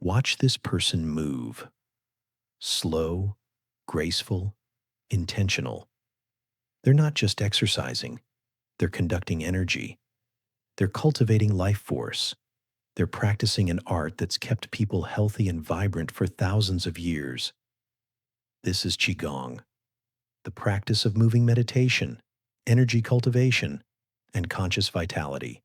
Watch this person move. Slow, graceful, intentional. They're not just exercising, they're conducting energy. They're cultivating life force. They're practicing an art that's kept people healthy and vibrant for thousands of years. This is Qigong, the practice of moving meditation, energy cultivation, and conscious vitality.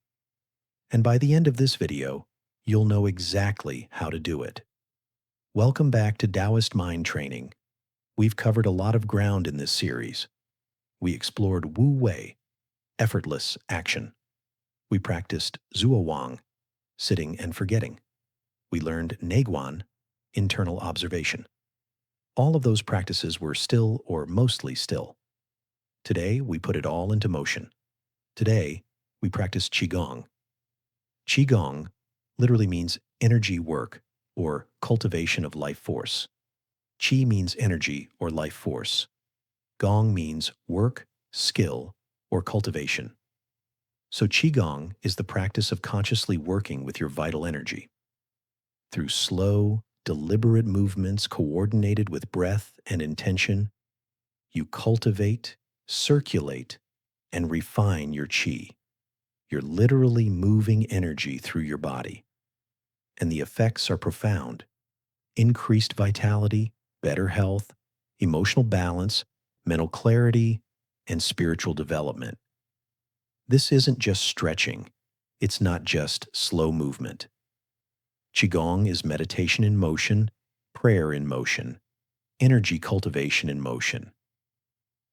And by the end of this video, you'll know exactly how to do it. Welcome back to Daoist Mind Training. We've covered a lot of ground in this series. We explored Wu Wei, effortless action. We practiced Wang, sitting and forgetting. We learned Neiguan, internal observation. All of those practices were still or mostly still. Today, we put it all into motion. Today, we practice Qigong. Qigong literally means energy work or cultivation of life force. Qi means energy or life force. Gong means work, skill, or cultivation. So Qigong is the practice of consciously working with your vital energy. Through slow, deliberate movements coordinated with breath and intention, you cultivate, circulate, and refine your qi. You're literally moving energy through your body. And the effects are profound. Increased vitality, better health, emotional balance, mental clarity, and spiritual development. This isn't just stretching. It's not just slow movement. Qigong is meditation in motion, prayer in motion, energy cultivation in motion.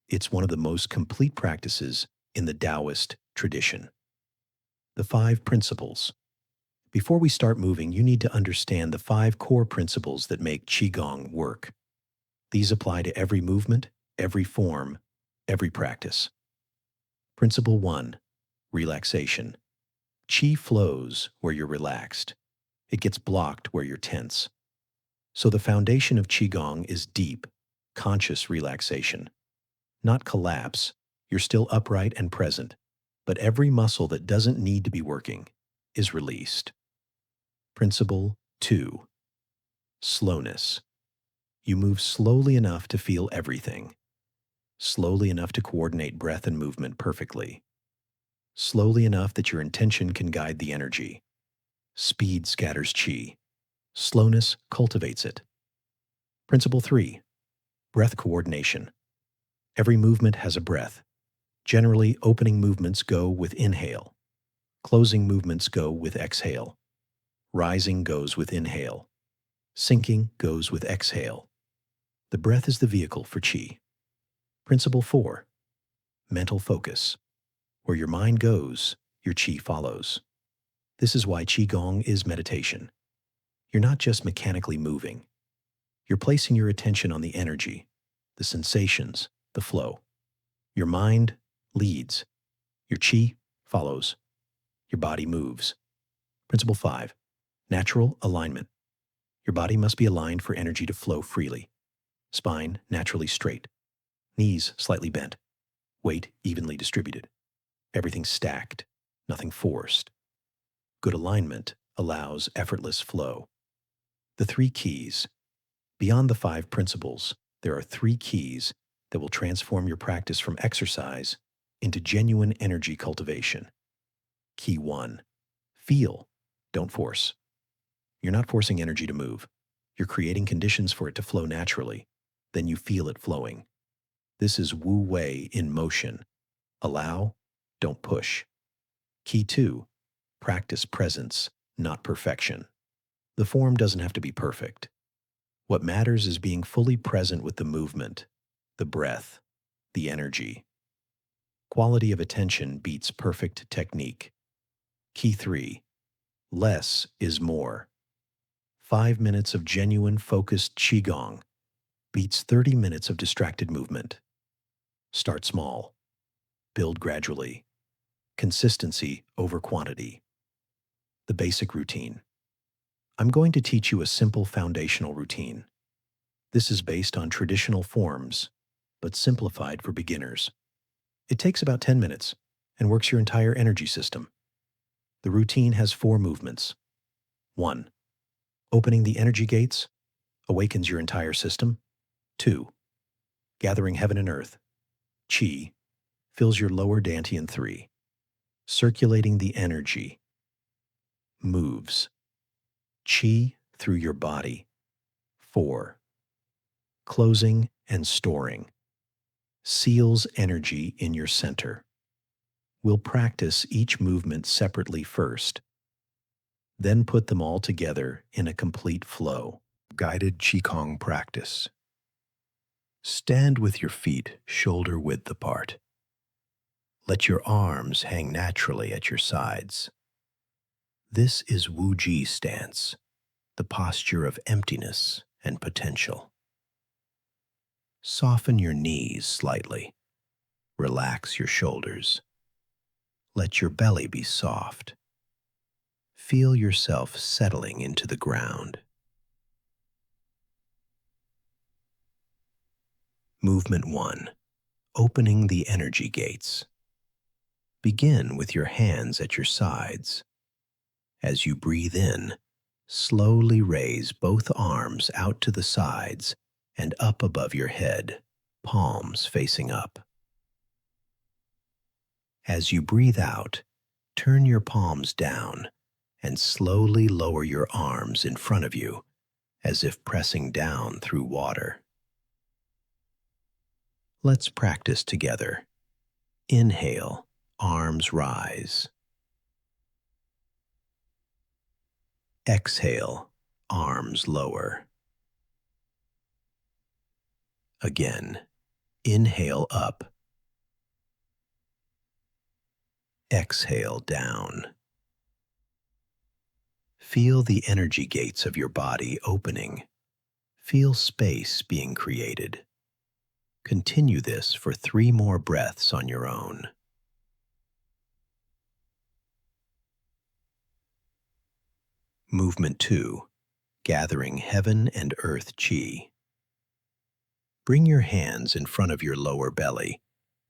It's one of the most complete practices in the Daoist tradition. The 5 principles. Before we start moving, you need to understand the 5 core principles that make Qigong work. These apply to every movement, every form, every practice. Principle 1. Relaxation. Qi flows where you're relaxed. It gets blocked where you're tense. So the foundation of Qigong is deep, conscious relaxation. Not collapse. You're still upright and present, but every muscle that doesn't need to be working is released. Principle 2. Slowness. You move slowly enough to feel everything. Slowly enough to coordinate breath and movement perfectly. Slowly enough that your intention can guide the energy. Speed scatters qi. Slowness cultivates it. Principle 3. Breath coordination. Every movement has a breath. Generally, opening movements go with inhale. Closing movements go with exhale. Rising goes with inhale. Sinking goes with exhale. The breath is the vehicle for qi. Principle 4. Mental focus. Where your mind goes, your qi follows. This is why Qigong is meditation. You're not just mechanically moving. You're placing your attention on the energy, the sensations, the flow. Your mind leads. Your qi follows. Your body moves. Principle 5. Natural alignment. Your body must be aligned for energy to flow freely. Spine naturally straight. Knees slightly bent. Weight evenly distributed. Everything stacked, nothing forced. Good alignment allows effortless flow. The 3 keys. Beyond the 5 principles, there are 3 keys that will transform your practice from exercise into genuine energy cultivation. Key 1. Feel, don't force. You're not forcing energy to move. You're creating conditions for it to flow naturally. Then you feel it flowing. This is Wu Wei in motion. Allow, don't push. Key 2. Practice presence, not perfection. The form doesn't have to be perfect. What matters is being fully present with the movement, the breath, the energy. Quality of attention beats perfect technique. Key 3. Less is more. 5 minutes of genuine focused Qigong beats 30 minutes of distracted movement. Start small. Build gradually. Consistency over quantity. The basic routine. I'm going to teach you a simple foundational routine. This is based on traditional forms, but simplified for beginners. It takes about 10 minutes and works your entire energy system. The routine has 4 movements. 1. Opening the energy gates awakens your entire system. 2. Gathering heaven and earth. Qi fills your lower dantian. 3. Circulating the energy. Moves Qi through your body. 4. Closing and storing. Seals energy in your center. We'll practice each movement separately first, then put them all together in a complete flow. Guided Qigong practice. Stand with your feet shoulder width apart. Let your arms hang naturally at your sides. This is Wuji stance, the posture of emptiness and potential. Soften your knees slightly. Relax your shoulders. Let your belly be soft. Feel yourself settling into the ground. Movement 1. Opening the energy gates. Begin with your hands at your sides. As you breathe in, slowly raise both arms out to the sides and up above your head, palms facing up. As you breathe out, turn your palms down and slowly lower your arms in front of you, as if pressing down through water. Let's practice together. Inhale, arms rise. Exhale, arms lower. Again, inhale up. Exhale down. Feel the energy gates of your body opening. Feel space being created. Continue this for 3 more breaths on your own. Movement 2. Gathering heaven and earth qi. Bring your hands in front of your lower belly,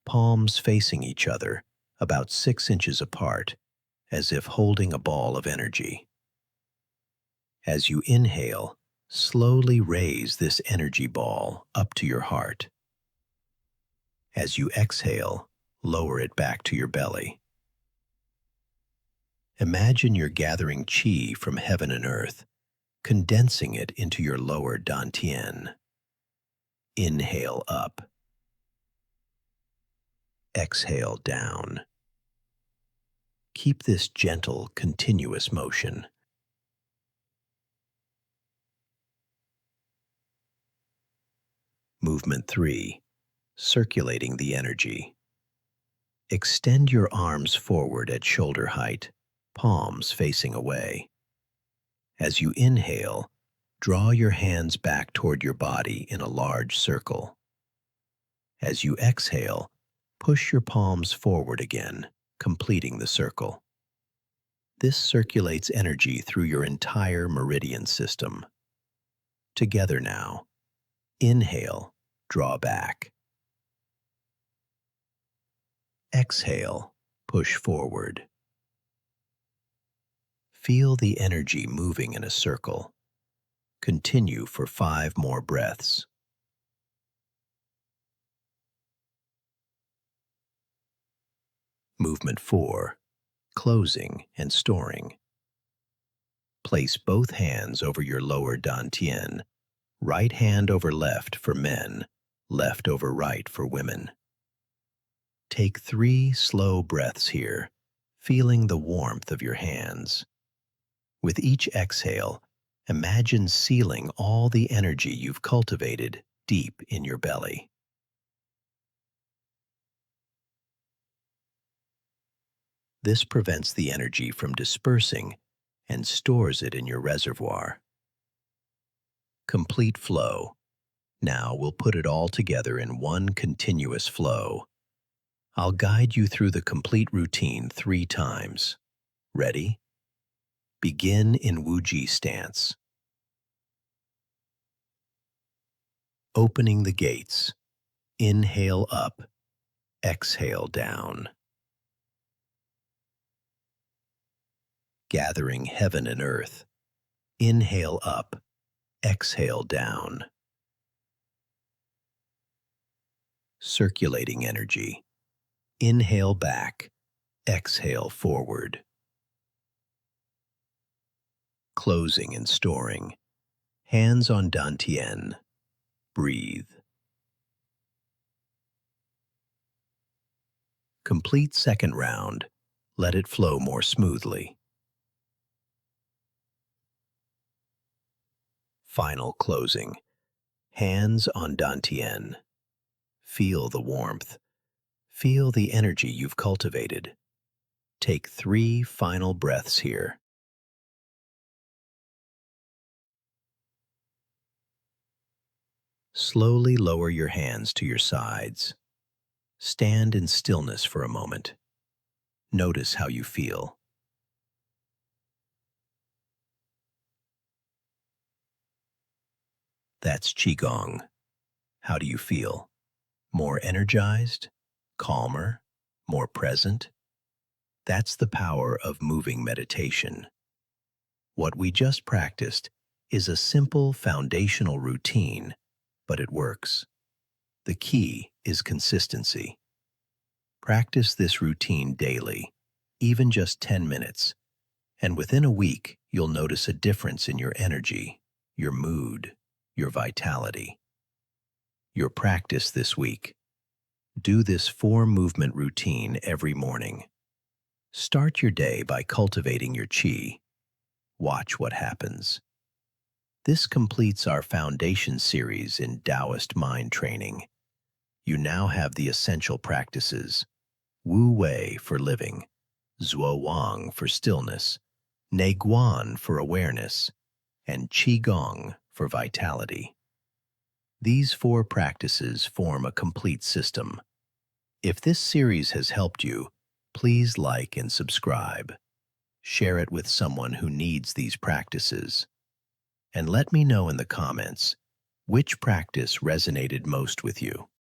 palms facing each other, about 6 inches apart, as if holding a ball of energy. As you inhale, slowly raise this energy ball up to your heart. As you exhale, lower it back to your belly. Imagine you're gathering qi from heaven and earth, condensing it into your lower dantian. Inhale up. Exhale down. Keep this gentle, continuous motion. Movement 3. Circulating the energy. Extend your arms forward at shoulder height, palms facing away. As you inhale, draw your hands back toward your body in a large circle. As you exhale, push your palms forward again, completing the circle. This circulates energy through your entire meridian system. Together now. Inhale, draw back. Exhale, push forward. Feel the energy moving in a circle. Continue for 5 more breaths. Movement 4. Closing and storing. Place both hands over your lower dantian, right hand over left for men, left over right for women. Take 3 slow breaths here, feeling the warmth of your hands. With each exhale, imagine sealing all the energy you've cultivated deep in your belly. This prevents the energy from dispersing and stores it in your reservoir. Complete flow. Now we'll put it all together in one continuous flow. I'll guide you through the complete routine 3 times. Ready? Begin in Wuji stance. Opening the gates. Inhale up. Exhale down. Gathering heaven and earth. Inhale up, exhale down. Circulating energy. Inhale back, exhale forward. Closing and storing. Hands on dantian. Breathe. Complete second round. Let it flow more smoothly. Final closing. Hands on dantian. Feel the warmth. Feel the energy you've cultivated. Take 3 final breaths here. Slowly lower your hands to your sides. Stand in stillness for a moment. Notice how you feel. That's Qigong. How do you feel? More energized? Calmer? More present? That's the power of moving meditation. What we just practiced is a simple foundational routine, but it works. The key is consistency. Practice this routine daily, even just 10 minutes, and within a week, you'll notice a difference in your energy, your mood, your vitality. Your practice this week. Do this 4-movement routine every morning. Start your day by cultivating your qi. Watch what happens. This completes our foundation series in Daoist mind training. You now have the essential practices: Wu Wei for living, Zhuo Wang for stillness, Ne Guan for awareness, and Qigong for vitality. These 4 practices form a complete system. If this series has helped you, please like and subscribe. Share it with someone who needs these practices. And let me know in the comments which practice resonated most with you.